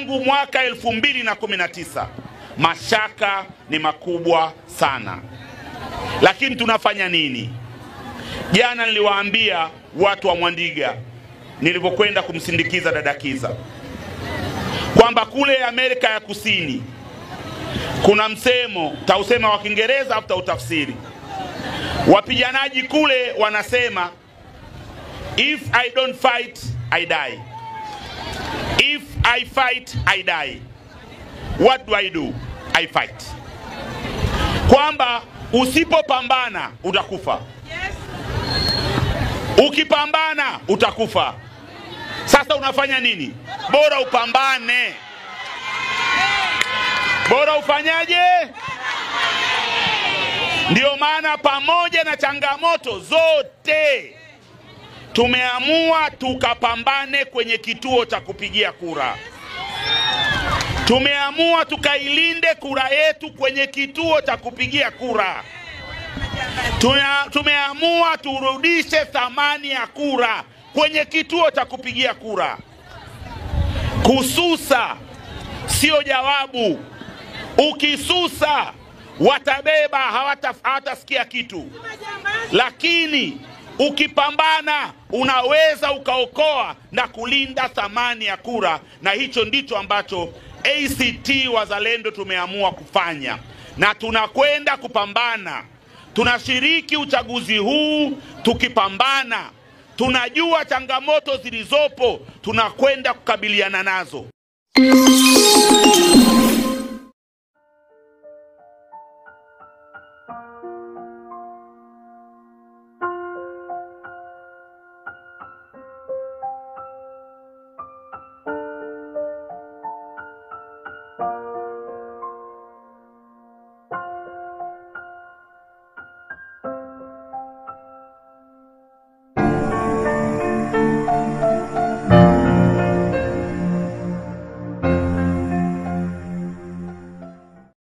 tangu mwaka 2019. Mashaka ni makubwa sana. Lakini tunafanya nini? Jana niliwaambia watu wa Mwandiga nilipokwenda kumsindikiza dada Kiza kwamba kule Amerika ya Kusini kuna msemo, tausema wa Kiingereza au tautafsiri. Wapiganaji kule wanasema, if I don't fight, I die. If I fight, I die. What do I do? I fight. Kwamba usipopambana utakufa. Ukipambana utakufa. Sasa unafanya nini? Bora upambane. Bora ufanyaje? Ndio maana pamoja na changamoto zote tumeamua tukapambane kwenye kituo cha kupigia kura. Tumeamua tukailinde kura yetu kwenye kituo cha kupigia kura. Tumeamua turudishe thamani ya kura kwenye kituo cha kupigia kura. Kususa sio jawabu. Ukisusa watabeba, hawatasikia kitu. Lakini ukipambana unaweza ukaokoa na kulinda thamani ya kura, na hicho ndicho ambacho ACT Wazalendo tumeamua kufanya, na tunakwenda kupambana. Tunashiriki uchaguzi huu tukipambana. Tunajua changamoto zilizopo, tunakwenda kukabiliana nazo.